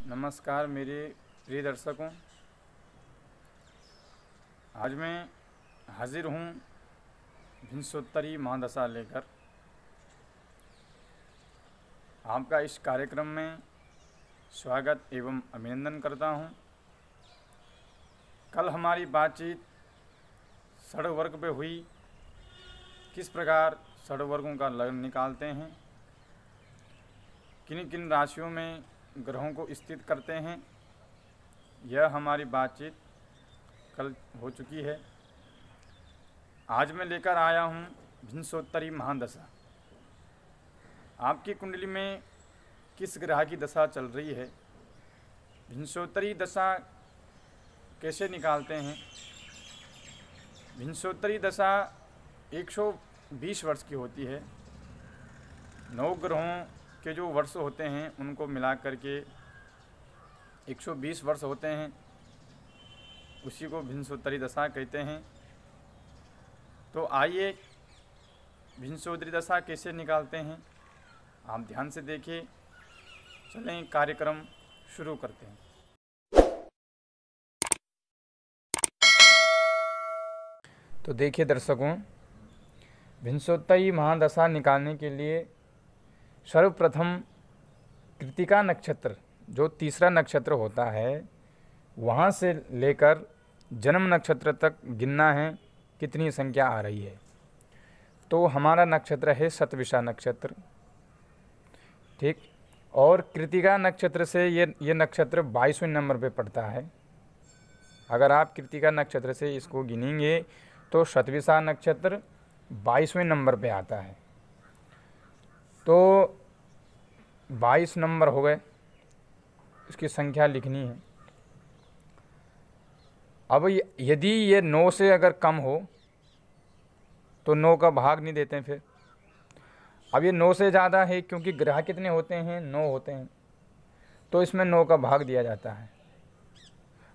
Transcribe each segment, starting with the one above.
नमस्कार मेरे प्रिय दर्शकों। आज मैं हाजिर हूँ विंशोत्तरी महादशा लेकर। आपका इस कार्यक्रम में स्वागत एवं अभिनंदन करता हूँ। कल हमारी बातचीत षड वर्ग पे हुई, किस प्रकार षड वर्गों का लग्न निकालते हैं, किन किन राशियों में ग्रहों को स्थित करते हैं, यह हमारी बातचीत कल हो चुकी है। आज मैं लेकर आया हूँ विंशोत्तरी महादशा। आपकी कुंडली में किस ग्रह की दशा चल रही है, विंशोत्तरी दशा कैसे निकालते हैं। विंशोत्तरी दशा 120 वर्ष की होती है। 9 ग्रहों के जो वर्ष होते हैं उनको मिला करके 120 वर्ष होते हैं, उसी को विंशोत्तरी दशा कहते हैं। तो आइए विंशोत्तरी दशा कैसे निकालते हैं आप ध्यान से देखिए। चलें कार्यक्रम शुरू करते हैं। तो देखिए दर्शकों, विंशोत्तरी महादशा निकालने के लिए सर्वप्रथम कृत्तिका नक्षत्र जो तीसरा नक्षत्र होता है वहाँ से लेकर जन्म नक्षत्र तक गिनना है कितनी संख्या आ रही है। तो हमारा नक्षत्र है शतभिषा नक्षत्र, ठीक। और कृत्तिका नक्षत्र से ये नक्षत्र 22वें नंबर पे पड़ता है। अगर आप कृत्तिका नक्षत्र से इसको गिनेंगे तो शतभिषा नक्षत्र 22वें नंबर पे आता है। तो 22 नंबर हो गए, इसकी संख्या लिखनी है। अब यदि ये 9 से अगर कम हो तो 9 का भाग नहीं देते हैं। फिर अब ये 9 से ज़्यादा है, क्योंकि ग्रह कितने होते हैं, 9 होते हैं, तो इसमें 9 का भाग दिया जाता है।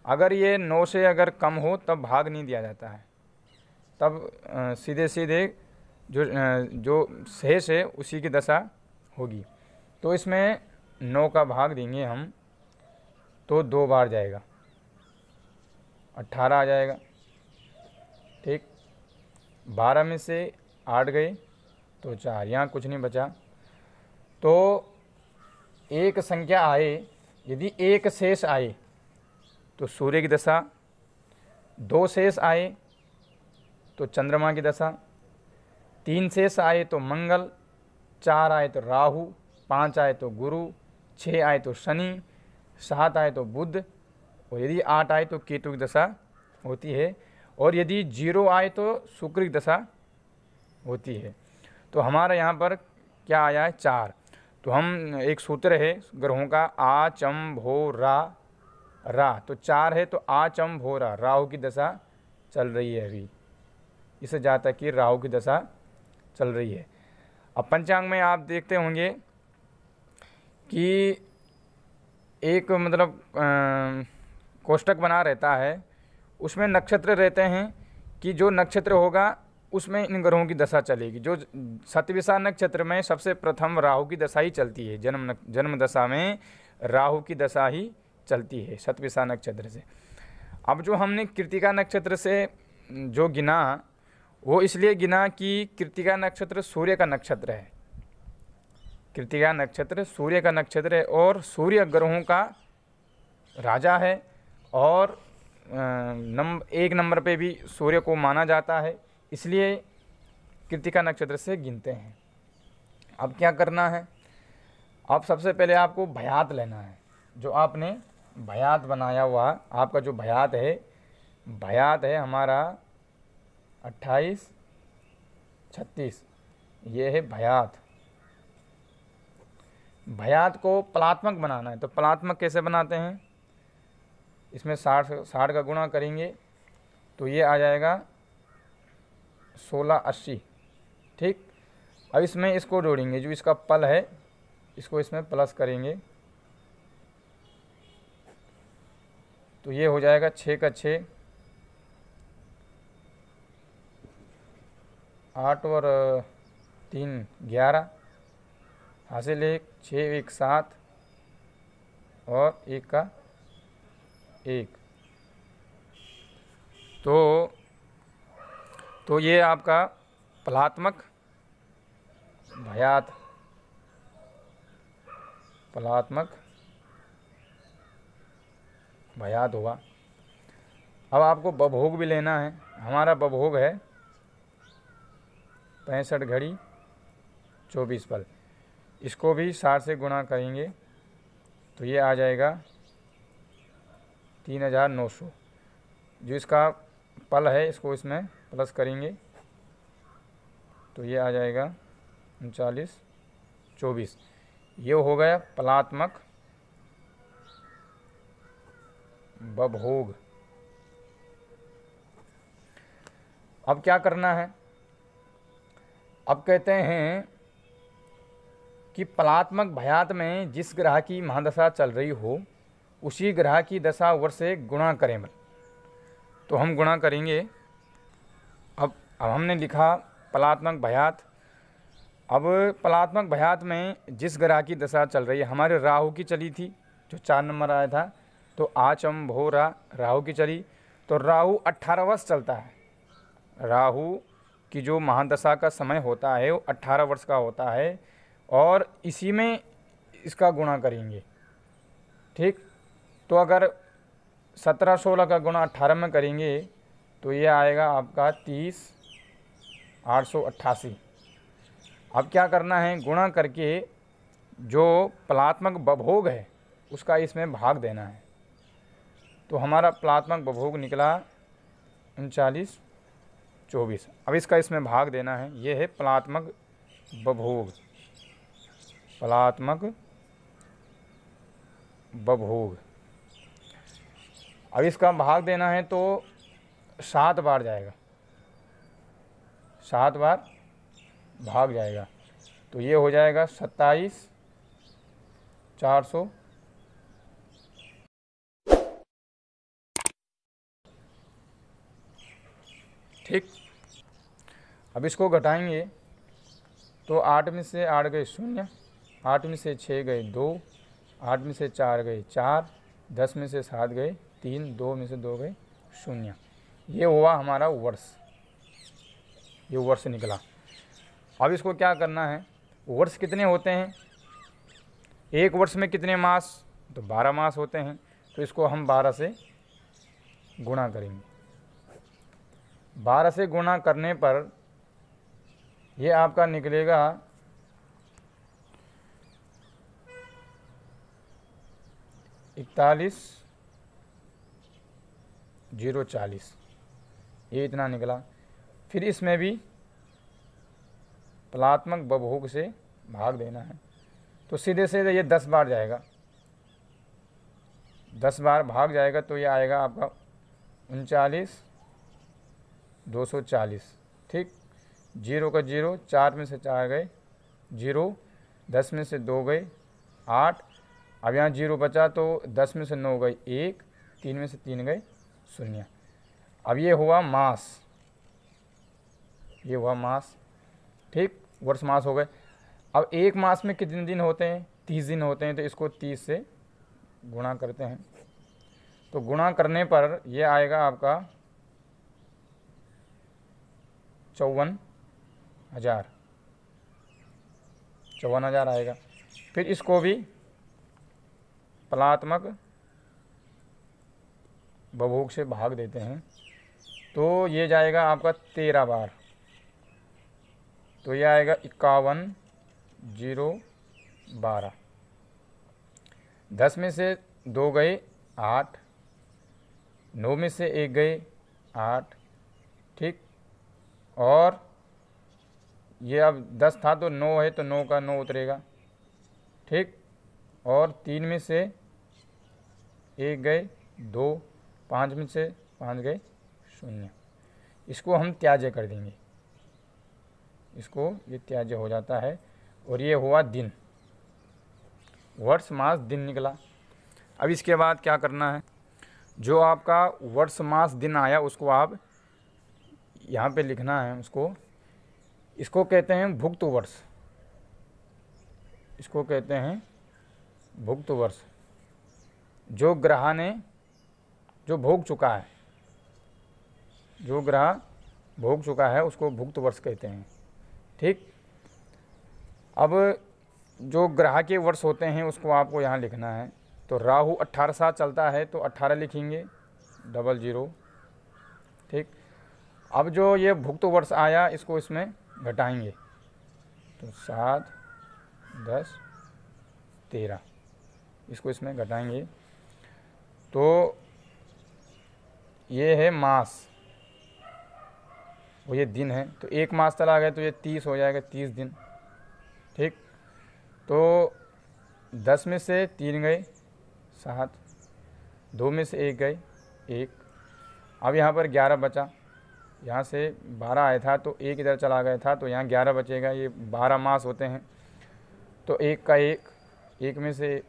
अगर ये 9 से अगर कम हो तब भाग नहीं दिया जाता है, तब सीधे सीधे जो शेष है उसी की दशा होगी। तो इसमें 9 का भाग देंगे हम तो 2 बार जाएगा, 18 आ जाएगा, ठीक। 12 में से 8 गए तो 4, यहाँ कुछ नहीं बचा। तो एक संख्या आए, यदि एक शेष आए तो सूर्य की दशा, 2 शेष आए तो चंद्रमा की दशा, 3 शेष आए तो मंगल, 4 आए तो राहु, 5 आए तो गुरु, 6 आए तो शनि, 7 आए तो बुध, और यदि 8 आए तो केतु की दशा होती है, और यदि 0 आए तो शुक्र की दशा होती है। तो हमारा यहाँ पर क्या आया है, 4। तो हम एक सूत्र है ग्रहों का, आ चम भो रा, तो 4 है तो आ चम भो रा, राहु की दशा चल रही है अभी, इसे जाता कि राहु की दशा चल रही है। अब पंचांग में आप देखते होंगे कि एक मतलब कोष्टक बना रहता है, उसमें नक्षत्र रहते हैं कि जो नक्षत्र होगा उसमें इन ग्रहों की दशा चलेगी। जो शतभिषा नक्षत्र में सबसे प्रथम राहु की दशा ही चलती है, जन्म दशा में राहु की दशा ही चलती है शतभिषा नक्षत्र से। अब जो हमने कृत्तिका नक्षत्र से जो गिना, वो इसलिए गिना कि कृत्तिका नक्षत्र सूर्य का नक्षत्र है। कृत्तिका नक्षत्र सूर्य का नक्षत्र है और सूर्य ग्रहों का राजा है, और 1 नंबर पे भी सूर्य को माना जाता है, इसलिए कृत्तिका नक्षत्र से गिनते हैं। अब क्या करना है, अब सबसे पहले आपको भयात लेना है। जो आपने भयात बनाया हुआ, आपका जो भयात है हमारा 28, 36, ये है भयात। भयात को पलात्मक बनाना है। तो पलात्मक कैसे बनाते हैं, इसमें 60 का गुणा करेंगे तो ये आ जाएगा 1680, ठीक। अब इसमें इसको जोड़ेंगे, जो इसका पल है इसको इसमें प्लस करेंगे तो ये हो जाएगा 6 का 6, 8 और 3 11, हासिल 1, 6 1 7, और 1 का 1। तो ये आपका फलात्मक भयात हुआ। अब आपको बभोग भी लेना है। हमारा बभोग है 65 घड़ी 24 पल। इसको भी 60 से गुणा करेंगे तो ये आ जाएगा 3900। जो इसका पल है इसको इसमें प्लस करेंगे तो ये आ जाएगा 39 24। ये हो गया फलात्मक बभोग। अब क्या करना है? अब कहते हैं कि फलात्मक भयात में जिस ग्रह की महादशा चल रही हो उसी ग्रह की दशा वर्ष से गुणा करें। तो हम गुणा करेंगे। अब हमने लिखा फलात्मक भयात। अब फलात्मक भयात में जिस ग्रह की दशा चल रही है, हमारे राहु की चली थी जो 4 नंबर आया था, तो आचम भोरा राहु की चली। तो राहु 18 वर्ष चलता है। राहु की जो महादशा का समय होता है वो 18 वर्ष का होता है और इसी में इसका गुणा करेंगे। ठीक, तो अगर 17-16 का गुणा 18 में करेंगे तो ये आएगा आपका 30,888। अब क्या करना है? गुणा करके जो फलात्मक बभोग है उसका इसमें भाग देना है। तो हमारा फलात्मक बभोग निकला 3924। अब इसका इसमें भाग देना है। ये है फलात्मक बभोग। अब इसका भाग देना है तो 7 बार जाएगा, 7 बार भाग जाएगा। तो ये हो जाएगा 27,400। ठीक, अब इसको घटाएंगे तो 8 में से 8 गए 0, 8 में से 6 गए 2, 8 में से 4 गए 4, 10 में से 7 गए 3, 2 में से 2 गए 0। ये हुआ हमारा वर्ष। ये वर्ष निकला। अब इसको क्या करना है? वर्ष कितने होते हैं? एक वर्ष में कितने मास? तो 12 मास होते हैं। तो इसको हम 12 से गुणा करेंगे। 12 से गुणा करने पर ये आपका निकलेगा 41,040। ये इतना निकला। फिर इसमें भी फलात्मक बभोग से भाग देना है। तो सीधे सीधे ये 10 बार जाएगा, 10 बार भाग जाएगा तो ये आएगा आपका 39,240। ठीक, 0 का 0, 4 में से 4 गए 0, 10 में से 2 गए 8। अब यहाँ 0 बचा तो 10 में से 9 गए 1, 3 में से 3 गए 0। अब ये हुआ मास। ये हुआ मास। ठीक, वर्ष मास हो गए। अब एक मास में कितने दिन होते हैं? 30 दिन होते हैं। तो इसको 30 से गुणा करते हैं। तो गुणा करने पर ये आएगा आपका 54,000 आएगा। फिर इसको भी फलात्मक बभोग से भाग देते हैं तो ये जाएगा आपका 13 बार। तो ये आएगा 51,012। 10 में से 2 गए 8, 9 में से 1 गए 8। ठीक, और ये अब 10 था तो 9 है तो 9 का 9 उतरेगा। ठीक, और 3 में से 1 गए 2, 5 में से 5 गए 0। इसको हम त्याज्य कर देंगे। इसको ये त्याज्य हो जाता है। और ये हुआ दिन। वर्ष मास दिन निकला। अब इसके बाद क्या करना है? जो आपका वर्ष मास दिन आया उसको आप यहाँ पे लिखना है। इसको कहते हैं भुक्त वर्ष। इसको कहते हैं भुक्त वर्ष। जो ग्रह ने जो भोग चुका है, जो ग्रह भोग चुका है उसको भुक्त वर्ष कहते हैं। ठीक, अब जो ग्रह के वर्ष होते हैं उसको आपको यहाँ लिखना है। तो राहु 18 साल चलता है तो 18 लिखेंगे 00। ठीक, अब जो ये भुक्त वर्ष आया इसको इसमें घटाएंगे तो 7 10 13, इसको इसमें घटाएंगे तो ये है मास, वो ये दिन है। तो एक मास चला गया तो ये 30 हो जाएगा, 30 दिन। ठीक, तो 10 में से 3 गए 7, 2 में से 1 गए 1, अब यहाँ पर 11 बचा। यहाँ से 12 आया था तो 1 इधर चला गया था तो यहाँ 11 बचेगा। ये 12 मास होते हैं तो 1 का 1 में से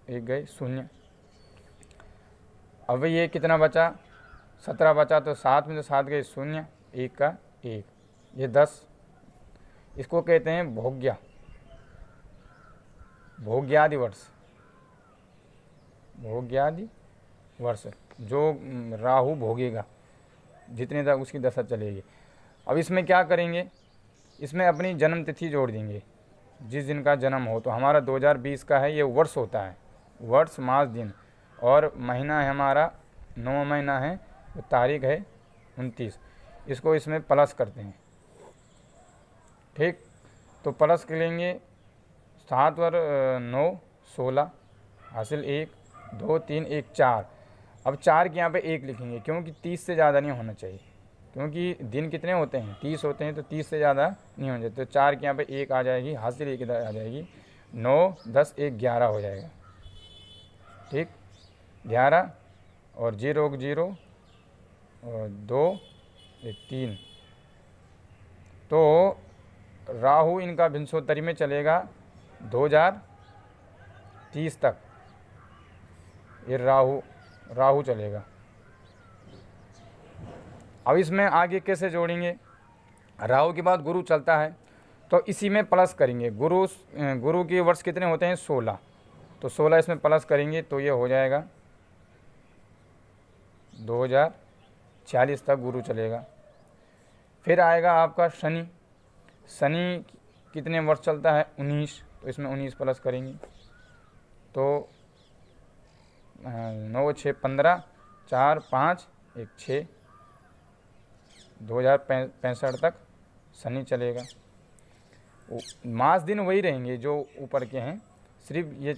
1 गए 0। अब ये कितना बचा, 17 बचा तो 7 में से 7 गए 0, 1 का 1, ये 10। इसको कहते हैं भोग्या, भोग्यादि वर्ष, भोग्यादि वर्ष जो राहु भोगेगा जितने तक उसकी दशा चलेगी। अब इसमें क्या करेंगे, इसमें अपनी जन्म तिथि जोड़ देंगे, जिस दिन का जन्म हो। तो हमारा 2020 का है, ये वर्ष होता है, वर्ष मास दिन, और महीना है हमारा 9 महीना है, तो तारीख है 29। इसको इसमें प्लस करते हैं। ठीक, तो प्लस कर लेंगे 7 और 9 16, हासिल 1 2 3 1 4। अब 4 के यहाँ पे 1 लिखेंगे क्योंकि 30 से ज़्यादा नहीं होना चाहिए, क्योंकि दिन कितने होते हैं 30 होते हैं, तो 30 से ज़्यादा नहीं होना चाहिए। तो 4 के यहाँ पे 1 आ जाएगी, हासिल 1 इधर आ जाएगी, 9 10 1 11 हो जाएगा। ठीक, 11 और 0 0 और 2 1 3। तो राहु इनका विंशोत्तरी में चलेगा 2030 तक, ये राहु चलेगा। अब इसमें आगे कैसे जोड़ेंगे, राहु के बाद गुरु चलता है तो इसी में प्लस करेंगे। गुरु के वर्ष कितने होते हैं 16, तो 16 इसमें प्लस करेंगे तो ये हो जाएगा 2040 तक गुरु चलेगा। फिर आएगा आपका शनि, शनि कितने वर्ष चलता है 19, तो इसमें 19 प्लस करेंगे तो 9 6 15 4 5 1 6, 2065 तक शनि चलेगा। मास दिन वही रहेंगे जो ऊपर के हैं, सिर्फ ये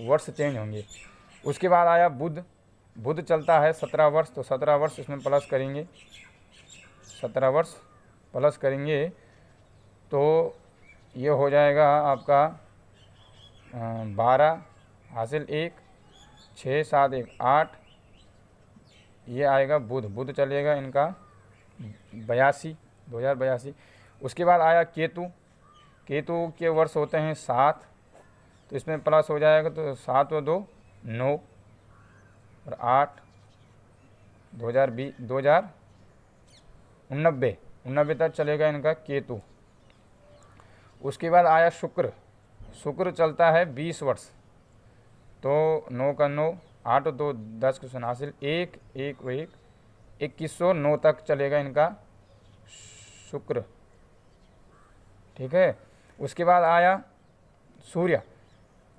वर्ष चेंज होंगे। उसके बाद आया बुध, बुध चलता है 17 वर्ष, तो 17 वर्ष इसमें प्लस करेंगे, 17 वर्ष प्लस करेंगे तो ये हो जाएगा आपका 12 हासिल 1 6 7 1 8, ये आएगा बुध, बुध चलेगा इनका 82 2082। उसके बाद आया केतु, केतु के वर्ष होते हैं 7, तो इसमें प्लस हो जाएगा तो 7 और 2 9 और 8 2029 तक चलेगा इनका केतु। उसके बाद आया शुक्र, शुक्र चलता है 20 वर्ष, तो 9 का 9 8 और 2 10 का शून्य हासिल 1 1 1 2109 तक चलेगा इनका शुक्र। ठीक है, उसके बाद आया सूर्य,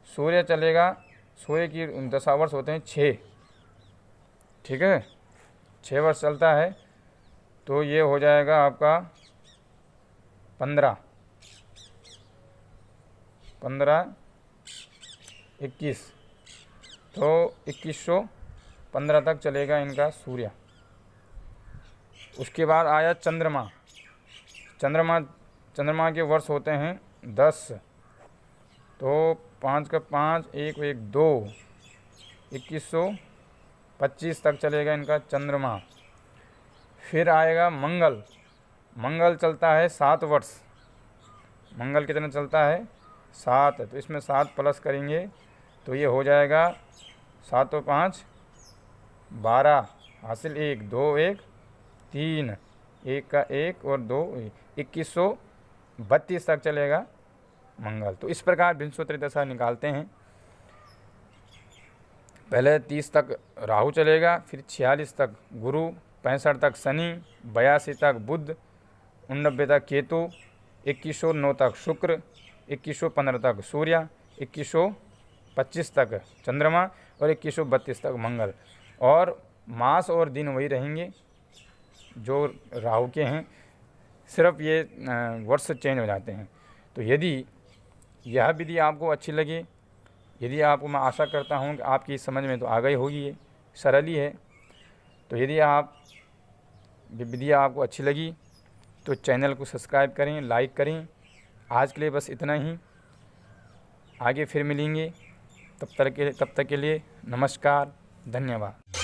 सूर्य चलेगा, सूर्य की दशा वर्ष होते हैं 6। ठीक है, 6 वर्ष चलता है तो ये हो जाएगा आपका 15 21, तो 2115 तक चलेगा इनका सूर्य। उसके बाद आया चंद्रमा, चंद्रमा के वर्ष होते हैं 10, तो 5 का 5 1 1 2 2125 तक चलेगा इनका चंद्रमा। फिर आएगा मंगल, मंगल चलता है 7 वर्ष, मंगल कितना चलता है 7, तो इसमें 7 प्लस करेंगे तो ये हो जाएगा 7 और 5 12 हासिल 1 2 1 3 1 का 1 और 2 2132 तक चलेगा मंगल। तो इस प्रकार विंशोत्तरी दशा निकालते हैं। पहले 30 तक राहु चलेगा, फिर 46 तक गुरु, 65 तक शनि, 82 तक बुध, 89 तक केतु, 2109 तक शुक्र, 2115 तक सूर्य, 2125 तक चंद्रमा और 2132 तक मंगल। और मास और दिन वही रहेंगे जो राहु के हैं, सिर्फ ये वर्ष चेंज हो जाते हैं। तो यदि यह विधि आपको अच्छी लगी, यदि आपको, मैं आशा करता हूँ कि आपकी समझ में तो आ गई होगी, ये सरल ही है। तो यदि आप विधि आपको अच्छी लगी तो चैनल को सब्सक्राइब करें, लाइक करें। आज के लिए बस इतना ही, आगे फिर मिलेंगे। तब तक के लिए नमस्कार, धन्यवाद।